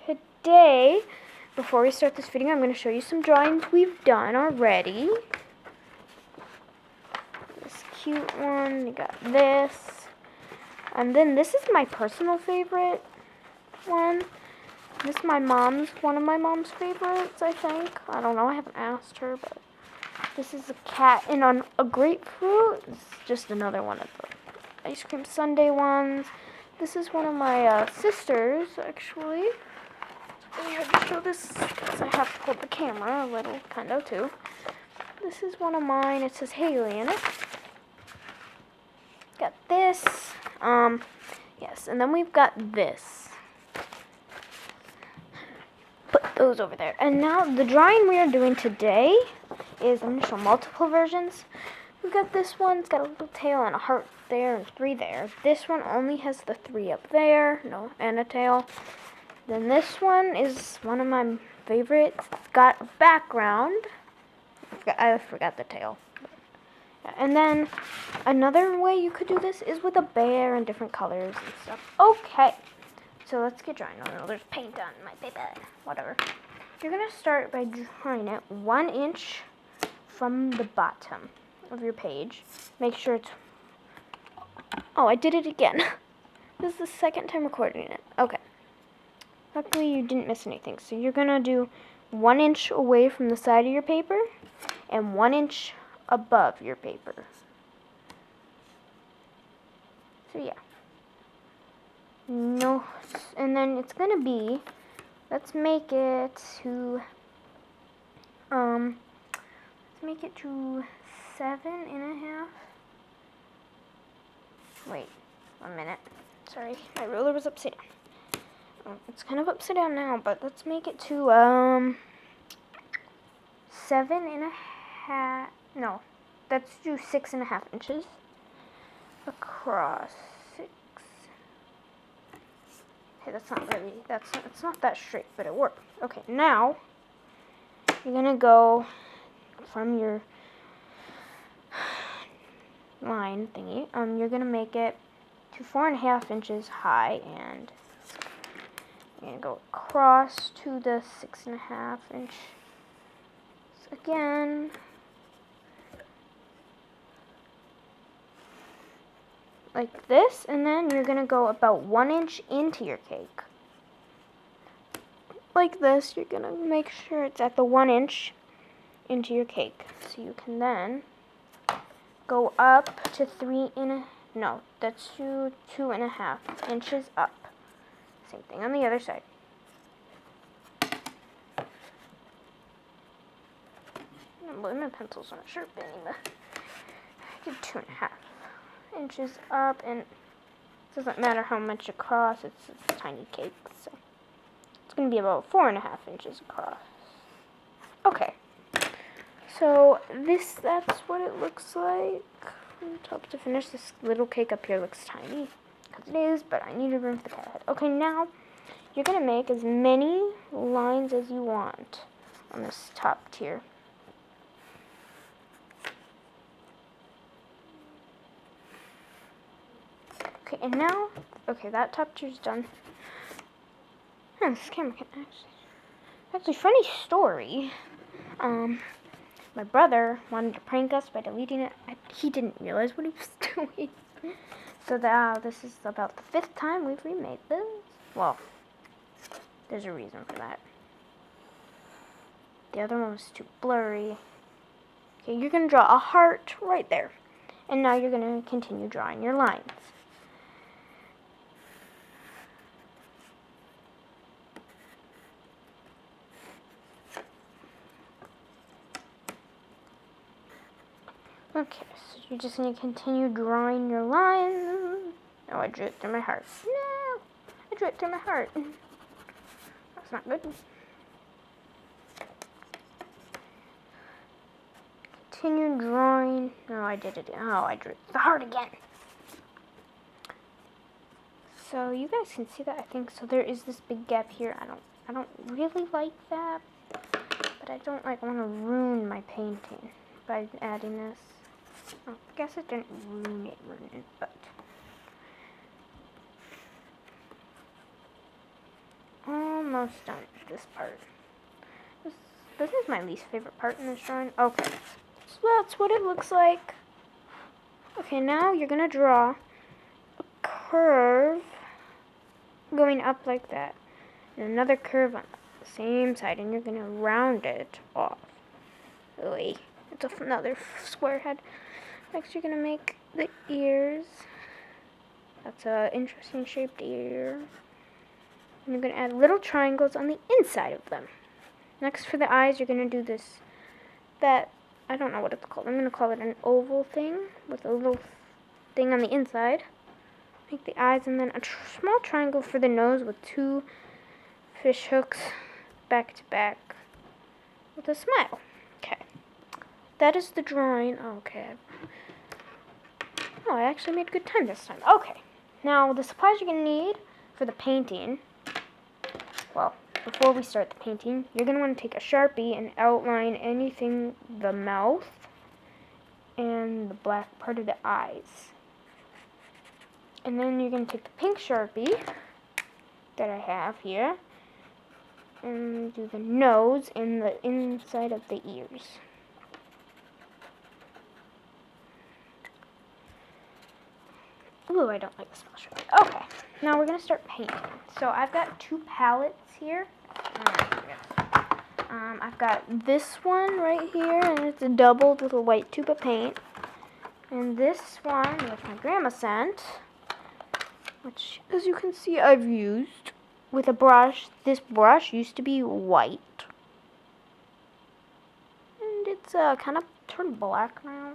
today, before we start this video, I'm going to show you some drawings we've done already. This cute one, we got this. And then this is my personal favorite one. This is one of my mom's favorites, I think. I don't know, I haven't asked her, but this is a cat and on a grapefruit. It's just another one of the ice cream sundae ones. This is one of my sisters, actually. I had to show this because I have to hold the camera a little, kind of, too. This is one of mine. It says Haley in it. Got this. Yes, and then we've got this. Put those over there. And now the drawing we are doing today is, I'm going to show multiple versions. We've got this one. It's got a little tail and a heart there and 3 there. This one only has the 3 up there, and a tail. Then this one is one of my favorites. It's got a background. I forgot the tail. And then another way you could do this is with a bear and different colors and stuff. Okay, so let's get drawing. Oh no, there's paint on my paper. Whatever. You're going to start by drawing it 1 inch from the bottom of your page. Make sure it's... Oh, I did it again. This is the second time recording it. Okay. Luckily, you didn't miss anything. So you're going to do 1 inch away from the side of your paper and 1 inch above your paper. So yeah. No, and then it's going to be, let's make it to 7.5. Wait, 1 minute. Sorry, my ruler was upside down. It's kind of upside down now, but let's make it to 7.5. No, let's do 6.5 inches across. 6. Okay, that's not really. It's not that straight, but it worked. Okay, now you're gonna go from your line thingy. You're gonna make it to 4.5 inches high, and you're gonna go across to the 6.5 inch again. Like this, and then you're gonna go about 1 inch into your cake. Like this, you're gonna make sure it's at the 1 inch into your cake. So you can then go up to 2.5 inches up. Same thing on the other side. My pencil's not sharp anymore. I did 2.5 inches up, and it doesn't matter how much across. It's a tiny cake, so it's going to be about 4.5 inches across. Okay. So that's what it looks like from top to finish. This little cake up here looks tiny, because it is, but I need room for the cat head. Okay, now you're going to make as many lines as you want on this top tier. Okay, and now, that top tier's done. This camera can actually, funny story. My brother wanted to prank us by deleting it. He didn't realize what he was doing. So this is about the 5th time we've remade this. Well, there's a reason for that. The other one was too blurry. Okay, you're going to draw a heart right there. And now you're going to continue drawing your lines. Okay, so you're just going to continue drawing your lines. Oh, I drew it through my heart. No! I drew it through my heart. That's not good. Continue drawing. No, I did it. Oh, I drew the heart again. So you guys can see that, I think. So there is this big gap here. I don't really like that, but I don't want to ruin my painting by adding this. Oh, I guess it didn't ruin it, but almost done with this part. This is my least favorite part in this drawing. Okay, so that's what it looks like. Okay, now you're going to draw a curve going up like that. And another curve on the same side, and you're going to round it off. Oy, it's another square head. Next, you're going to make the ears. That's an interesting shaped ear. And you're going to add little triangles on the inside of them. Next, for the eyes, you're going to do this, I don't know what it's called. I'm going to call it an oval thing with a little thing on the inside. Make the eyes, and then a small triangle for the nose with 2 fish hooks back to back with a smile. Okay. That is the drawing. Okay. Oh, I actually made good time this time. Okay. Now, the supplies you're going to need for the painting. Well, before we start the painting, you're going to want to take a Sharpie and outline anything, the mouth and the black part of the eyes. And then you're going to take the pink Sharpie that I have here and do the nose and the inside of the ears. Ooh, I don't like the small Sharpie. Okay, now we're going to start painting. So I've got 2 palettes here. I've got this one right here, and it's a doubled with a white tube of paint. And this one, which my grandma sent, which, as you can see, I've used with a brush. This brush used to be white. And it's kind of turned black now.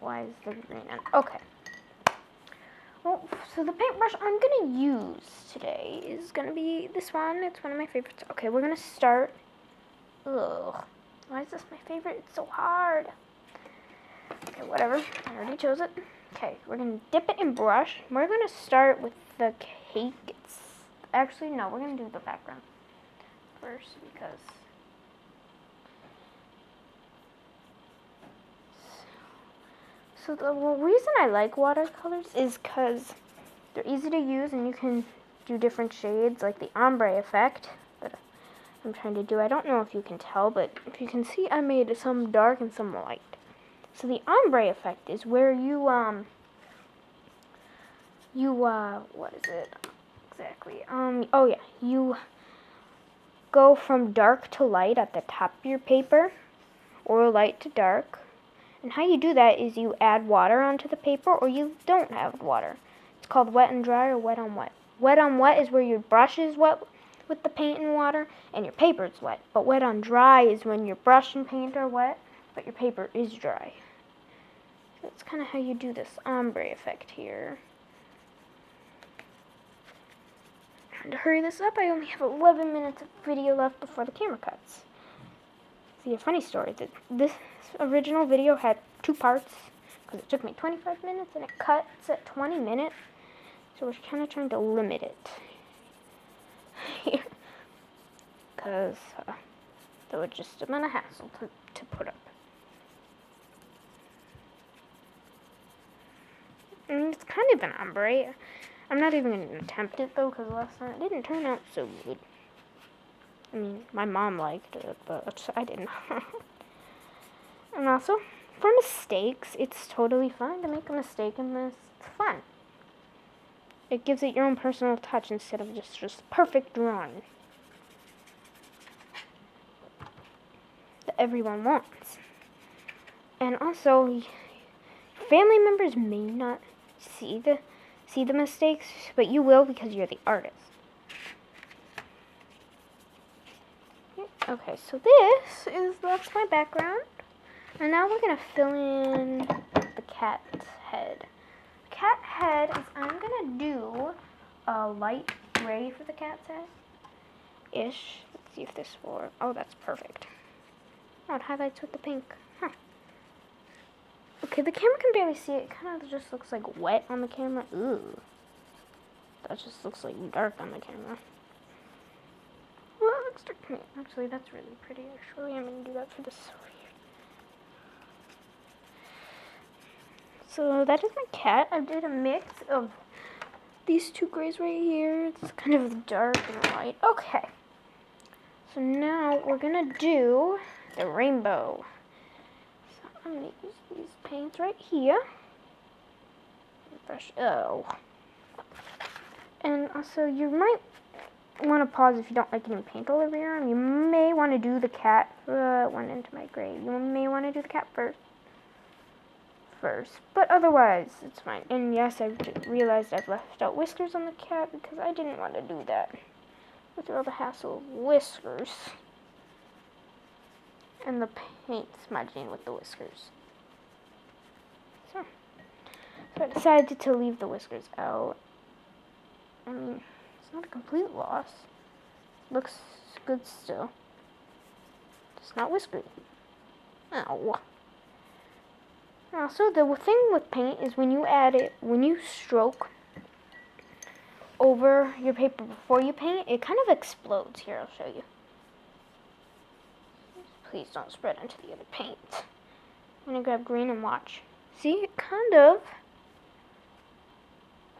Why is the green end? Okay. Well, so the paintbrush I'm going to use today is going to be this one. It's one of my favorites. Okay, we're going to start. Ugh. Why is this my favorite? It's so hard. Okay, whatever. I already chose it. Okay, we're going to dip it in brush. We're going to start with the cake. Actually, no, we're going to do the background first because... So the reason I like watercolors is because they're easy to use and you can do different shades, like the ombre effect that I'm trying to do. I don't know if you can tell, but if you can see, I made some dark and some light. So the ombre effect is where you, what is it exactly? Oh yeah, you go from dark to light at the top of your paper, or light to dark. And how you do that is you add water onto the paper, or you don't add water. It's called wet and dry or wet on wet. Wet on wet is where your brush is wet with the paint and water, and your paper is wet. But wet on dry is when your brush and paint are wet, but your paper is dry. So that's kind of how you do this ombre effect here. And to hurry this up, I only have 11 minutes of video left before the camera cuts. See, a funny story, that this original video had 2 parts, because it took me 25 minutes, and it cuts at 20 minutes, so we're kind of trying to limit it here, because that would just have been a hassle to put up. And it's kind of an ombre. I'm not even going to attempt it, though, because last time it didn't turn out so good. I mean, my mom liked it, but I didn't. And also, for mistakes, it's totally fine to make a mistake in this. It's fun. It gives it your own personal touch instead of just perfect drawing that everyone wants. And also, family members may not see the mistakes, but you will because you're the artist. Okay, so that's my background. And now we're going to fill in the cat's head. The cat head is, I'm going to do a light gray for the cat's head-ish. Let's see if this will work. Oh, that's perfect. Oh, it highlights with the pink. Huh. Okay, the camera can barely see it. It kind of just looks like wet on the camera. Ooh. That just looks like dark on the camera. Well, that looks dark to me. Actually, that's really pretty, actually. I'm going to do that for this over here. So that is my cat. I did a mix of these two grays right here. It's kind of dark and light. Okay. So now we're gonna do the rainbow. So I'm gonna use these paints right here. Brush. Oh. And also, you might want to pause if you don't like any paint all over your arm. You may want to do the cat. Went into my gray. You may want to do the cat first, but otherwise it's fine. And yes, I realized I've left out whiskers on the cat because I didn't want to do that with all the hassle of whiskers and the paint smudging with the whiskers. So I decided to leave the whiskers out. I mean, it's not a complete loss. Looks good still. It's not whiskery. Ow. Also, the thing with paint is when you add it, when you stroke over your paper before you paint, it kind of explodes. Here, I'll show you. Please don't spread into the other paint. I'm gonna grab green and watch. See, it kind of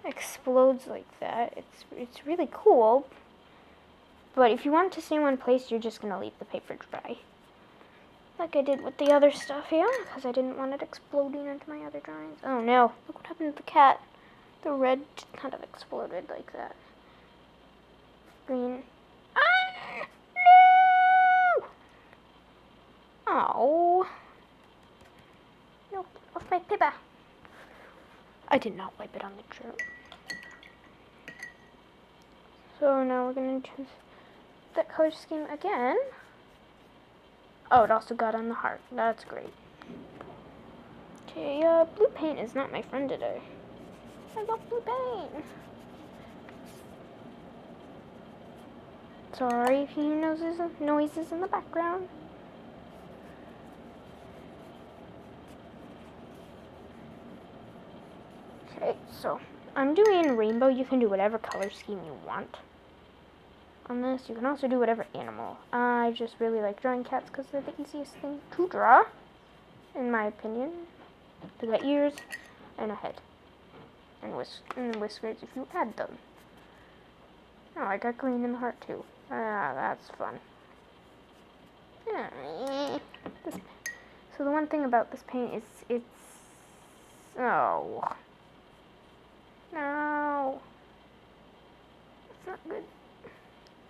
explodes like that. It's really cool. But if you want it to stay in one place, you're just gonna leave the paper dry. Like I did with the other stuff here, because I didn't want it exploding into my other drawings. Oh no, look what happened to the cat. The red kind of exploded like that. Green. Ah! No! Oh. No, off my paper. I did not wipe it on the shirt. So now we're going to choose that color scheme again. Oh, it also got on the heart. That's great. Okay, blue paint is not my friend today. I love blue paint. Sorry if you hear noises in the background. Okay, so I'm doing rainbow. You can do whatever color scheme you want on this. You can also do whatever animal. I just really like drawing cats because they're the easiest thing to draw, in my opinion. They got ears and a head. And whiskers if you add them. Oh, I got green in the heart too. Ah, that's fun. So the one thing about this paint is it's... Oh. No. It's not good.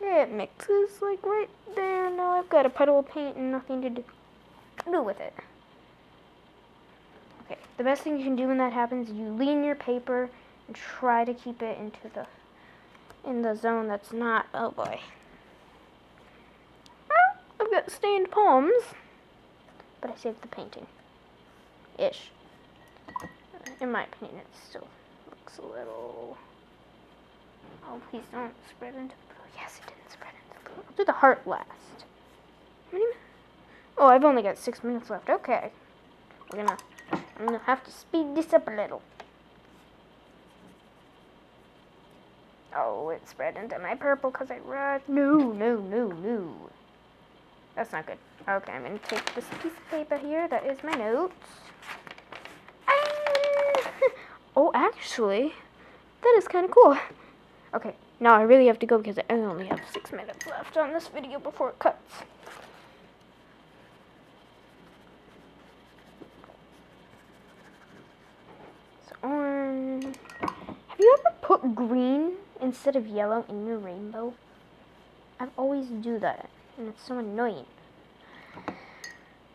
It mixes like right there. Now I've got a puddle of paint and nothing to do with it. Okay, the best thing you can do when that happens is you lean your paper and try to keep it in the zone that's not, oh boy. Well, I've got stained palms, but I saved the painting. Ish. In my opinion, it still looks a little, oh please don't spread into the blue. Yes, it didn't spread into the blue. I'll do the heart last. Oh, I've only got 6 minutes left. Okay. I'm gonna have to speed this up a little. Oh, it spread into my purple because I rushed. No. That's not good. Okay, I'm gonna take this piece of paper here. That is my notes. Oh, actually, that is kind of cool. Okay, now I really have to go because I only have 6 minutes left on this video before it cuts. Orange. Have you ever put green instead of yellow in your rainbow? I always do that, and it's so annoying.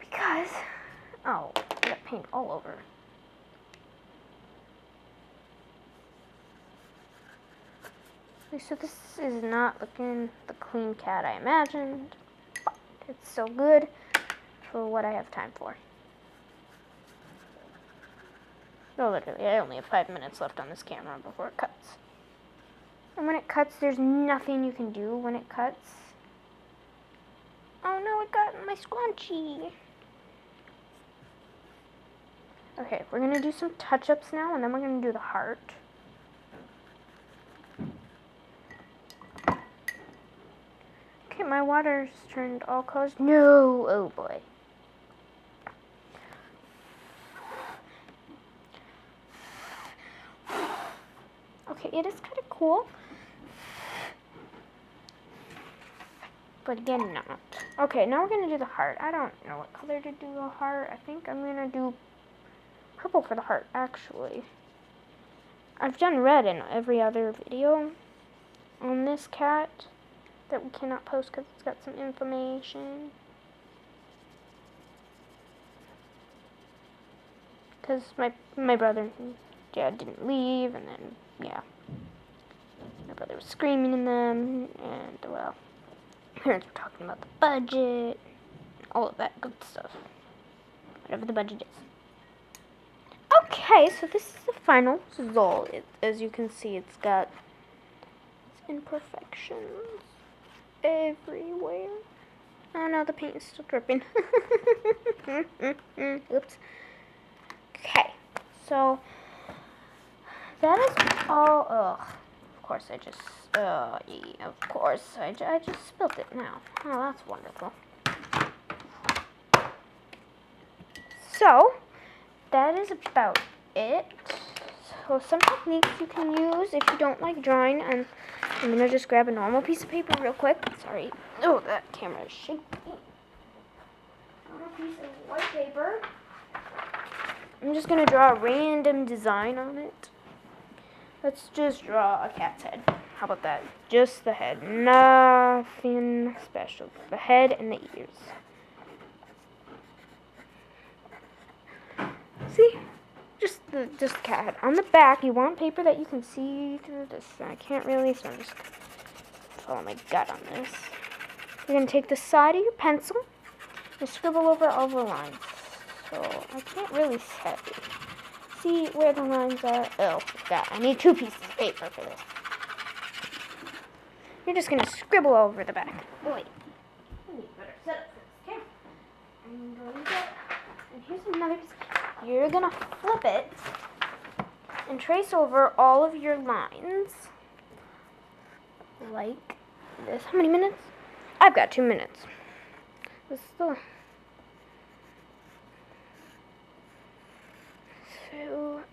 Because, oh, I got paint all over. Okay, so this is not looking the clean cat I imagined, but it's still good for what I have time for. No, literally, I only have 5 minutes left on this camera before it cuts. And when it cuts, there's nothing you can do when it cuts. Oh no, it got in my scrunchie. Okay, we're going to do some touch-ups now, and then we're going to do the heart. Okay, my water's turned all colors. No! Oh boy. Okay, it is kind cool. But again, not. Okay, now we're going to do the heart. I don't know what color to do the heart. I think I'm going to do purple for the heart, actually. I've done red in every other video on this cat that we cannot post because it's got some information. Because my brother and dad didn't leave, and then, yeah. My brother was screaming in them, and, well, parents were talking about the budget, all of that good stuff. Whatever the budget is. Okay, so this is the final result. As you can see, it's got imperfections everywhere. Oh no, the paint is still dripping. Oops. Okay, so that is all. Ugh. Of course, I just. Yeah, of course, I just spilled it now. Oh, that's wonderful. So that is about it. So some techniques you can use if you don't like drawing, and I'm gonna just grab a normal piece of paper real quick. Sorry. Oh, that camera is shaky. Normal piece of white paper. I'm just gonna draw a random design on it. Let's just draw a cat's head. How about that? Just the head. Nothing special. The head and the ears. See? Just the cat head. On the back, you want paper that you can see through this. I can't really, so I'm just follow my gut on this. You're going to take the side of your pencil and scribble over all the lines. So I can't really see where the lines are. Oh, God, I need 2 pieces of paper for this. You're just going to scribble over the back. Oh, wait. I need a better setup for this camera. And here's another piece. You're going to flip it and trace over all of your lines like this. How many minutes? I've got 2 minutes. This is the...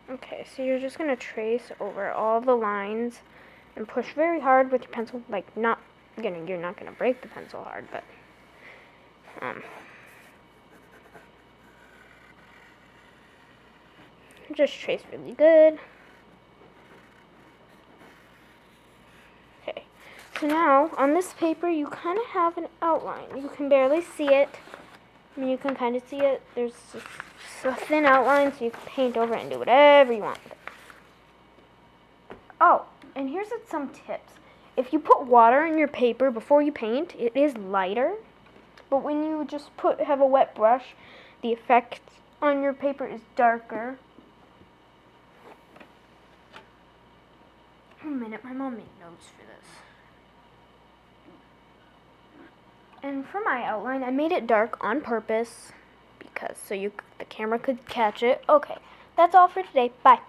Okay, so you're just going to trace over all the lines and push very hard with your pencil. Like, you're not going to break the pencil hard, but... just trace really good. Okay, so now on this paper you kind of have an outline. You can barely see it. I mean, you can kind of see it. There's just a thin outline, so you can paint over it and do whatever you want with it. Oh, and here's some tips. If you put water in your paper before you paint, it is lighter. But when you just have a wet brush, the effect on your paper is darker. A minute, my mom made notes for this. And for my outline, I made it dark on purpose because the camera could catch it. Okay, that's all for today. Bye.